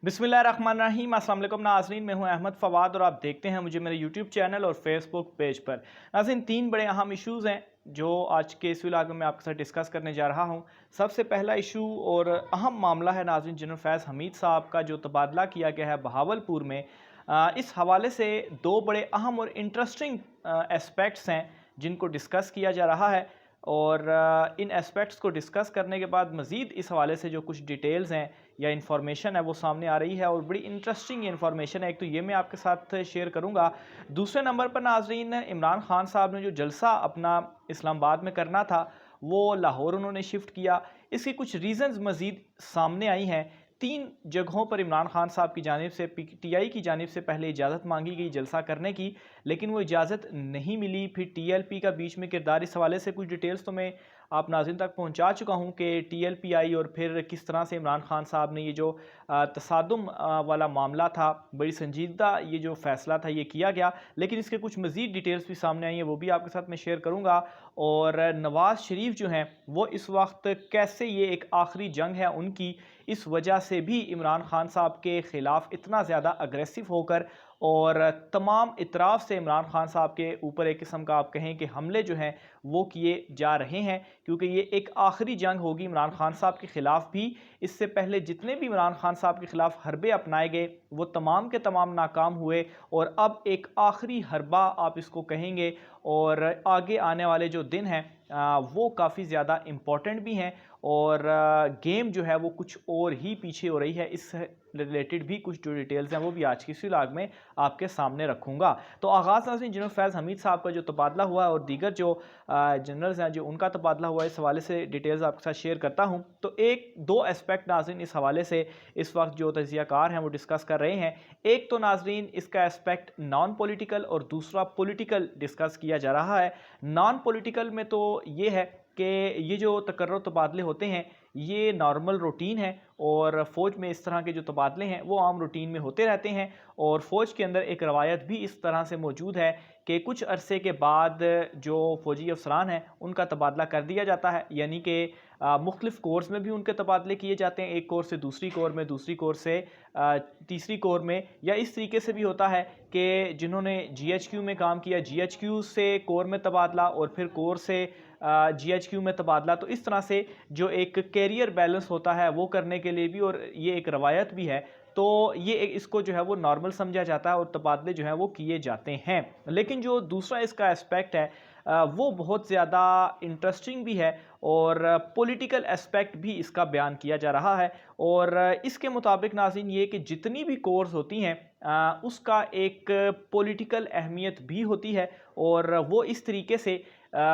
बिस्मिल्लाहिर्रहमानिर्रहीम। अस्सलाम वालेकुम नाज़रीन, मैं हूं अहमद फ़वाद और आप देखते हैं मुझे मेरे यूट्यूब चैनल और फेसबुक पेज पर। नाज़रीन, तीन बड़े अहम इश्यूज़ हैं जो आज के इस व्लॉग में मैं आपके साथ डिस्कस करने जा रहा हूं। सबसे पहला इशू और अहम मामला है नाज़रीन, जनरल फैज़ हमीद साहब का जो तबादला किया गया है बहावलपुर में। इस हवाले से दो बड़े अहम और इंटरेस्टिंग एस्पेक्ट्स हैं जिनको डिस्कस किया जा रहा है। और इन एस्पेक्ट्स को डिस्कस करने के बाद मज़ीद इस हवाले से जो कुछ डिटेल्स हैं या इन्फॉर्मेशन है वो सामने आ रही है और बड़ी इंटरेस्टिंग इन्फॉर्मेशन है। एक तो ये मैं आपके साथ शेयर करूंगा। दूसरे नंबर पर नाजरीन, इमरान खान साहब ने जो जलसा अपना इस्लामाबाद में करना था वो लाहौर उन्होंने शिफ्ट किया। इसकी कुछ रीज़न्स मज़ीद सामने आई हैं। तीन जगहों पर इमरान खान साहब की जानिब से पीटीआई की जानिब से पहले इजाज़त मांगी गई जलसा करने की, लेकिन वो इजाज़त नहीं मिली। फिर टीएलपी का बीच में किरदार, इस हवाले से कुछ डिटेल्स तो मैं आप नाज़रीन तक पहुंचा चुका हूं कि टीएलपी आई और फिर किस तरह से इमरान खान साहब ने ये जो तसादुम वाला मामला था, बड़ी संजीदा ये जो फ़ैसला था ये किया गया। लेकिन इसके कुछ मज़ीद डिटेल्स भी सामने आई हैं, वो भी आपके साथ मैं शेयर करूँगा। और नवाज़ शरीफ जो हैं वो इस वक्त कैसे, ये एक आखिरी जंग है उनकी, इस वजह से भी इमरान खान साहब के ख़िलाफ़ इतना ज़्यादा अग्रेसिव होकर और तमाम इतराफ़ से इमरान खान साहब के ऊपर एक किस्म का आप कहें कि हमले जो हैं वो किए जा रहे हैं, क्योंकि ये एक आखिरी जंग होगी इमरान खान साहब के ख़िलाफ़ भी। इससे पहले जितने भी इमरान खान साहब के ख़िलाफ़ हरबे अपनाए गए वो तमाम के तमाम नाकाम हुए, और अब एक आखिरी हरबा आप इसको कहेंगे। और आगे आने वाले जो दिन हैं वो काफ़ी ज़्यादा इम्पॉर्टेंट भी हैं, और गेम जो है वो कुछ और ही पीछे हो रही है। इस रिलेटेड भी कुछ जो डिटेल्स हैं वो भी आज की इस व्लॉग में आपके सामने रखूँगा। तो आगाज़ नाज़रीन, जनरल फैज़ हमीद साहब का जो तबादला हुआ है और दीगर जो जनरल्स हैं जो उनका तबादला हुआ है, इस हवाले से डिटेल्स आपके साथ शेयर करता हूँ। तो एक दो एस्पेक्ट नाज़रीन इस हवाले से इस वक्त जो तजियाकार हैं वो डिस्कस कर रहे हैं। एक तो नाज़रीन इसका एस्पेक्ट नॉन पॉलिटिकल और दूसरा पॉलिटिकल डिस्कस किया जा रहा है। नॉन पॉलिटिकल में तो ये है कि ये जो तकर्रुर तबादले होते हैं ये नॉर्मल रूटीन है, और फ़ौज में इस तरह के जो तबादले हैं वो आम रूटीन में होते रहते हैं। और फ़ौज के अंदर एक रवायत भी इस तरह से मौजूद है कि कुछ अरसे के बाद जो फ़ौजी अफसरान हैं उनका तबादला कर दिया जाता है, यानी कि मुख्तलिफ़ कोर्स में भी उनके तबादले किए जाते हैं, एक कोर्स से दूसरी कोर में, दूसरी कोर से तीसरी कोर में। या इस तरीके से भी होता है कि जिन्होंने जीएचक्यू में काम किया, जीएचक्यू से कोर में तबादला और फिर कोर से जीएचक्यू में तबादला। तो इस तरह से जो एक कैरियर बैलेंस होता है वो करने के लिए भी, और ये एक रवायत भी है, तो ये इसको जो है वो नॉर्मल समझा जाता है और तबादले जो हैं वो किए जाते हैं। लेकिन जो दूसरा इसका एस्पेक्ट है वो बहुत ज़्यादा इंटरेस्टिंग भी है, और पॉलिटिकल एस्पेक्ट भी इसका बयान किया जा रहा है। और इसके मुताबिक नाज़रीन ये कि जितनी भी कोर्स होती हैं उसका एक पॉलिटिकल अहमियत भी होती है, और वो इस तरीके से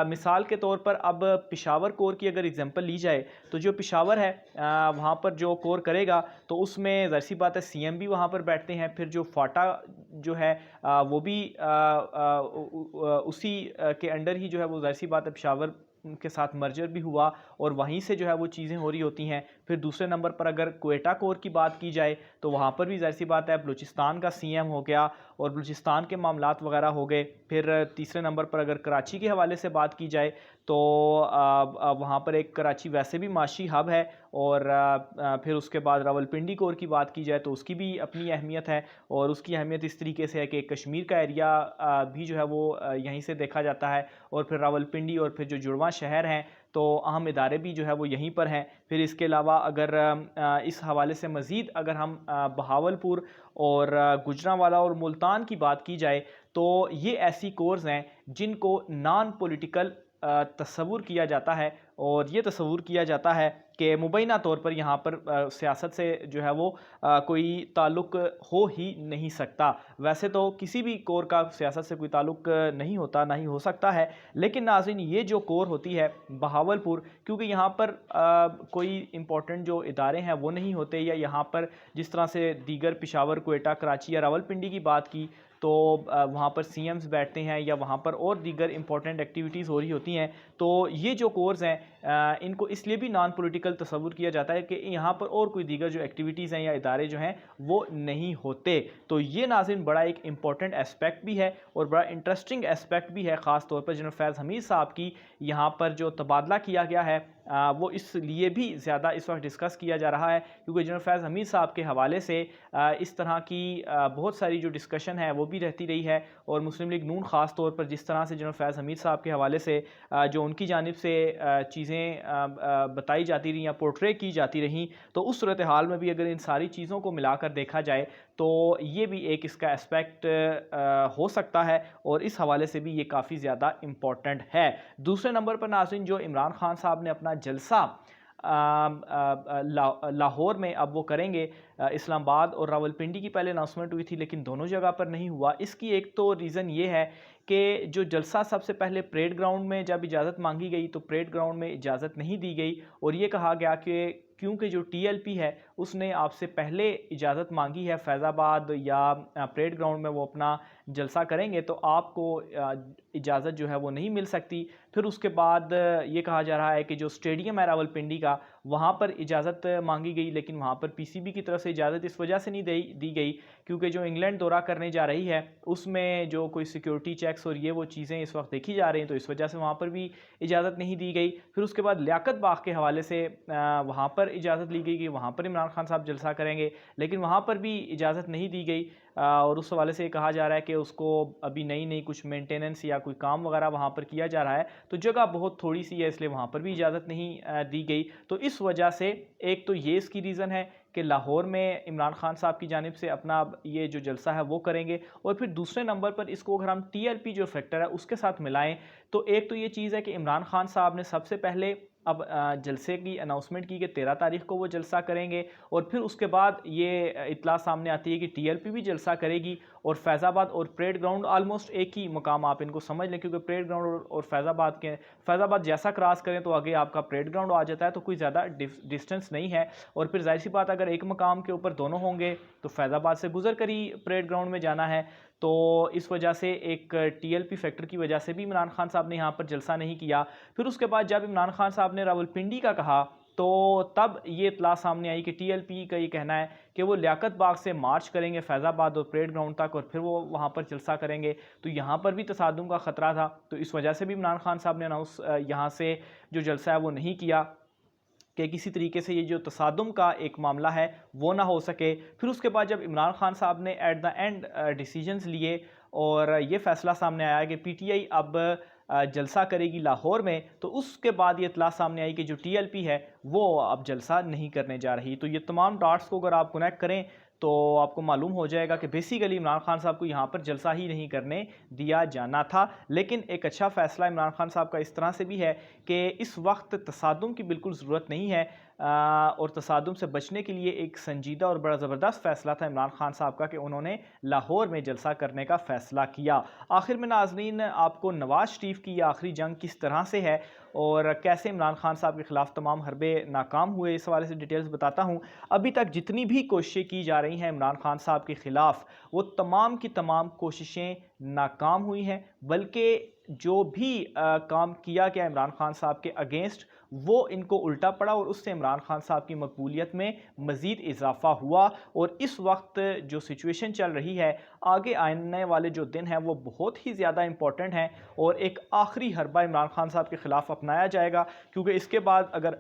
मिसाल के तौर पर अब पेशावर कोर की अगर एग्जांपल ली जाए तो जो पेशावर है वहाँ पर जो कोर करेगा तो उसमें ज़ाहिर सी बात है सीएम भी वहाँ पर बैठते हैं। फिर जो फाटा जो है वो भी उसी के अंडर ही जो है वो ज़ाहिर सी बात है पेशावर के साथ मर्जर भी हुआ, और वहीं से जो है वो चीज़ें हो रही होती हैं। फिर दूसरे नंबर पर अगर क्वेटा कोर की बात की जाए तो वहाँ पर भी ज़ाहिर सी बात है बलूचिस्तान का सीएम हो गया और बलूचिस्तान के मामलात वगैरह हो गए। फिर तीसरे नंबर पर अगर कराची के हवाले से बात की जाए तो वहाँ पर एक कराची वैसे भी माशी हब है, और फिर उसके बाद रावलपिंडी कोर की बात की जाए तो उसकी भी अपनी अहमियत है। और उसकी अहमियत इस तरीके से है कि कश्मीर का एरिया भी जो है वो यहीं से देखा जाता है, और फिर रावलपिंडी और फिर जो जुड़वा शहर हैं तो अहम इदारे भी जो है वो यहीं पर हैं। फिर इसके अलावा अगर इस हवाले से मज़ीद अगर हम बहावलपुर और गुजरांवाला और मुल्तान की बात की जाए तो ये ऐसी कोर्स हैं जिनको नॉन पॉलिटिकल तस्वुर किया जाता है, और ये तस्वुर किया जाता है कि मुबैना तौर पर यहाँ पर सियासत से जो है वो कोई ताल्लुक़ हो ही नहीं सकता। वैसे तो किसी भी कोर का सियासत से कोई ताल्लुक़ नहीं होता, ना ही हो सकता है। लेकिन नाज़रीन ये जो कोर होती है बहावलपुर, क्योंकि यहाँ पर कोई इम्पोर्टेंट जो इदारे हैं वो नहीं होते, या यहाँ पर जिस तरह से दीगर पेशावर, क्वेटा, कराची या रावलपिंडी की बात की तो वहाँ पर सीएम्स बैठते हैं या वहाँ पर और दीगर इंपॉर्टेंट एक्टिविटीज़ हो रही होती हैं। तो ये जो कोर्स हैं इनको इसलिए भी नॉन पॉलिटिकल तस्वुर किया जाता है कि यहाँ पर और कोई दीगर जो एक्टिविटीज़ हैं या इदारे जो हैं वो नहीं होते। तो ये नाज़रीन बड़ा एक इम्पॉर्टेंट एस्पेक्ट भी है और बड़ा इंटरेस्टिंग एस्पेक्ट भी है, ख़ास तौर पर जनरल फैज़ हमीद साहब की यहाँ पर जो तबादला किया गया है वो इसलिए भी ज़्यादा इस वक्त डिस्कस किया जा रहा है क्योंकि जनरल फैज़ हमीद साहब के हवाले से इस तरह की बहुत सारी जो डिस्कशन है वो भी रहती रही है। और मुस्लिम लीग नून ख़ास तौर पर जिस तरह से जनरल फैज़ हमीद साहब के हवाले से जो उनकी जानिब से चीज़ें बताई जाती रहीं या पोर्ट्रे की जाती रहीं, तो उस सूरत हाल में भी अगर इन सारी चीज़ों को मिलाकर देखा जाए तो ये भी एक इसका एस्पेक्ट हो सकता है और इस हवाले से भी ये काफ़ी ज़्यादा इम्पॉर्टेंट है। दूसरे नंबर पर नाज़रीन, जो इमरान खान साहब ने अपना जलसा लाहौर में अब वो करेंगे, इस्लामाबाद और रावलपिंडी की पहले अनाउंसमेंट हुई थी लेकिन दोनों जगह पर नहीं हुआ। इसकी एक तो रीज़न ये है कि जो जलसा सबसे पहले परेड ग्राउंड में जब इजाज़त मांगी गई तो परेड ग्राउंड में इजाज़त नहीं दी गई और ये कहा गया कि क्योंकि जो टीएलपी है उसने आपसे पहले इजाज़त मांगी है फैज़ाबाद या परेड ग्राउंड में वो अपना जलसा करेंगे तो आपको इजाज़त जो है वो नहीं मिल सकती। फिर उसके बाद ये कहा जा रहा है कि जो स्टेडियम है रावलपिंडी का वहाँ पर इजाज़त मांगी गई लेकिन वहाँ पर पीसीबी की तरफ से इजाज़त इस वजह से नहीं दी गई क्योंकि जो इंग्लैंड दौरा करने जा रही है उसमें जो कोई सिक्योरिटी चेक्स और ये वो चीज़ें इस वक्त देखी जा रही हैं, तो इस वजह से वहाँ पर भी इजाज़त नहीं दी गई। फिर उसके बाद लियाकत बाग के हवाले से वहाँ पर इजाज़त ली गई कि वहाँ पर इमरान खान साहब जलसा करेंगे लेकिन वहाँ पर भी इजाज़त नहीं दी गई और उस हवाले से कहा जा रहा है कि उसको अभी नई कुछ मेंटेनेंस या कोई काम वगैरह वहाँ पर किया जा रहा है, तो जगह बहुत थोड़ी सी है इसलिए वहाँ पर भी इजाज़त नहीं दी गई। तो इस वजह से एक तो ये इसकी रीज़न है कि लाहौर में इमरान खान साहब की जानिब से अपना ये जो जलसा है वो करेंगे। और फिर दूसरे नंबर पर इसको अगर हम टीएलपी जो फैक्टर है उसके साथ मिलाएं तो एक तो ये चीज़ है कि इमरान खान साहब ने सबसे पहले अब जलसे की अनाउंसमेंट की कि 13 तारीख को वो जलसा करेंगे और फिर उसके बाद ये इत्तला सामने आती है कि टीएलपी भी जलसा करेगी और फैज़ाबाद और परेड ग्राउंड आलमोस्ट एक ही मकाम आप इनको समझ लें क्योंकि परेड ग्राउंड और फैज़ाबाद जैसा क्रॉस करें तो आगे आपका परेड ग्राउंड आ जाता है, तो कोई ज़्यादा डिस्टेंस नहीं है। और फिर जाहिर सी बात अगर एक मकाम के ऊपर दोनों होंगे तो फैज़ाबाद से गुजर कर ही परेड ग्राउंड में जाना है, तो इस वजह से एक टीएलपी फैक्टर की वजह से भी इमरान खान साहब ने यहाँ पर जलसा नहीं किया। फिर उसके बाद जब इमरान खान साहब ने रावलपिंडी का कहा तो तब ये इत्तला सामने आई कि टीएलपी का ये कहना है कि वो लियाकत बाग से मार्च करेंगे फैज़ाबाद और परेड ग्राउंड तक और फिर वो वहाँ पर जलसा करेंगे, तो यहाँ पर भी तसादुम का ख़तरा था। तो इस वजह से भी इमरान खान साहब ने अनाउंस यहाँ से जो जलसा है वो नहीं किया कि किसी तरीके से ये जो तसादुम का एक मामला है वो ना हो सके। फिर उसके बाद जब इमरान खान साहब ने एट द एंड डिसीजंस लिए और ये फ़ैसला सामने आया कि पीटीआई अब जलसा करेगी लाहौर में, तो उसके बाद ये इत्तला सामने आई कि जो टीएलपी है वो अब जलसा नहीं करने जा रही। तो ये तमाम डॉट्स को अगर आप कनेक्ट करें तो आपको मालूम हो जाएगा कि बेसिकली इमरान खान साहब को यहाँ पर जलसा ही नहीं करने दिया जाना था। लेकिन एक अच्छा फ़ैसला इमरान खान साहब का इस तरह से भी है कि इस वक्त तसादुम की बिल्कुल ज़रूरत नहीं है और तसादुम से बचने के लिए एक संजीदा और बड़ा ज़बरदस्त फ़ैसला था इमरान खान साहब का कि उन्होंने लाहौर में जलसा करने का फ़ैसला किया। आखिर में नाज़रीन, आपको नवाज़ शरीफ की ये आखिरी जंग किस तरह से है और कैसे इमरान खान साहब के ख़िलाफ़ तमाम हरबे नाकाम हुए, इस हवाले से डिटेल्स बताता हूँ। अभी तक जितनी भी कोशिशें की जा रही हैं इमरान खान साहब के ख़िलाफ़ वो तमाम की तमाम कोशिशें नाकाम हुई हैं, बल्कि जो भी काम किया गया इमरान खान साहब के अगेंस्ट वो इनको उल्टा पड़ा और उससे इमरान खान साहब की मकबूलियत में मज़ीद इजाफ़ा हुआ। और इस वक्त जो सिचुएशन चल रही है, आगे आने वाले जो दिन हैं वो बहुत ही ज़्यादा इंपॉर्टेंट हैं और एक आखिरी हरबा इमरान खान साहब के ख़िलाफ़ अपनाया जाएगा क्योंकि इसके बाद अगर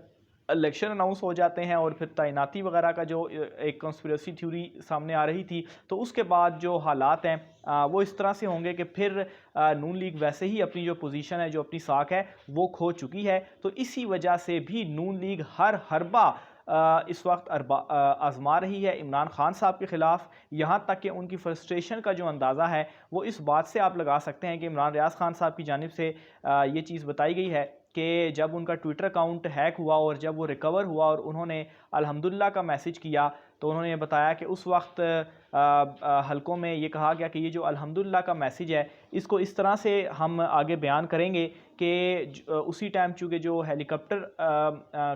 इलेक्शन अनाउंस हो जाते हैं और फिर तैनाती वगैरह का जो एक कंस्पिरेसी थ्योरी सामने आ रही थी, तो उसके बाद जो हालात हैं वो इस तरह से होंगे कि फिर नून लीग वैसे ही अपनी जो पोजीशन है, जो अपनी साख है वो खो चुकी है। तो इसी वजह से भी नून लीग हर हरबा इस वक्त आजमा रही है इमरान खान साहब के ख़िलाफ़, यहाँ तक कि उनकी फ्रस्ट्रेशन का जो अंदाज़ा है वो इस बात से आप लगा सकते हैं कि इमरान रियाज खान साहब की जानिब से ये चीज़ बताई गई है कि जब उनका ट्विटर अकाउंट हैक हुआ और जब वो रिकवर हुआ और उन्होंने अल्हम्दुलिल्लाह का मैसेज किया तो उन्होंने ये बताया कि उस वक्त हलकों में ये कहा गया कि ये जो अल्हम्दुलिल्लाह का मैसेज है इसको इस तरह से हम आगे बयान करेंगे कि उसी टाइम चूँकि जो हेलीकॉप्टर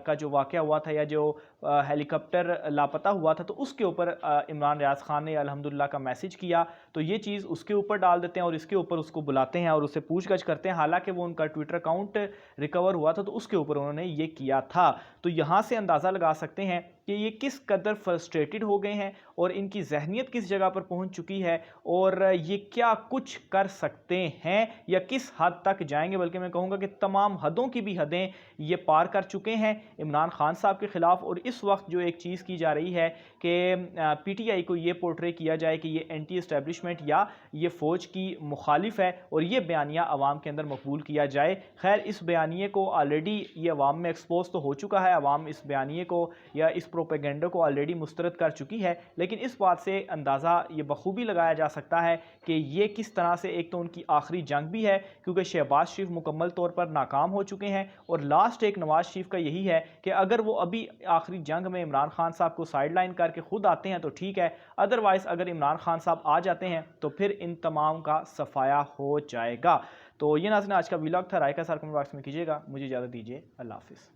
का जो वाक़या हुआ था या जो हेलीकॉप्टर लापता हुआ था तो उसके ऊपर इमरान रियाज खान ने अल्हम्दुलिल्लाह का मैसेज किया, तो ये चीज़ उसके ऊपर डाल देते हैं और इसके ऊपर उसको बुलाते हैं और उससे पूछगछ करते हैं। हालांकि वो उनका ट्विटर अकाउंट रिकवर हुआ था तो उसके ऊपर उन्होंने ये किया था। तो यहाँ से अंदाज़ा लगा सकते हैं कि ये किस कदर फ्रस्ट्रेटेड हो गए हैं और इनकी जहनीत किस जगह पर पहुंच चुकी है और ये क्या कुछ कर सकते हैं या किस हद तक जाएंगे, बल्कि मैं कहूँगा कि तमाम हदों की भी हदें ये पार कर चुके हैं इमरान खान साहब के ख़िलाफ़। और इस वक्त जो एक चीज़ की जा रही है कि पीटीआई को ये पोर्ट्रे किया जाए कि ये एंटी एस्टेब्लिशमेंट या ये फ़ौज की मुखालिफ है और ये बयानिया अवाम के अंदर मकबूल किया जाए। खैर, इस बयानिए को ऑलरेडी ये अवाम में एक्सपोज तो हो चुका है, अवाम इस बयानिए को या इस प्रोपेगेंडा को ऑलरेडी मुस्तरद कर चुकी है, लेकिन इस बात से अंदाज़ा ये बखूबी लगाया जा सकता है कि ये किस तरह से, एक तो उनकी आखिरी जंग भी है क्योंकि शहबाज शरीफ मुकम्मल तौर पर नाकाम हो चुके हैं और लास्ट एक नवाज शरीफ का यही है कि अगर वो अभी आखिरी जंग में इमरान खान साहब को साइड लाइन करके खुद आते हैं तो ठीक है, अदरवाइज़ अगर इमरान खान साहब आ जाते हैं तो फिर इन तमाम का सफाया हो जाएगा। तो ये नाज़रीन आज का व्लॉग था, राय का सार कमेंट बॉक्स में कीजिएगा। मुझे इजाज़त दीजिए, अल्लाह हाफिज़।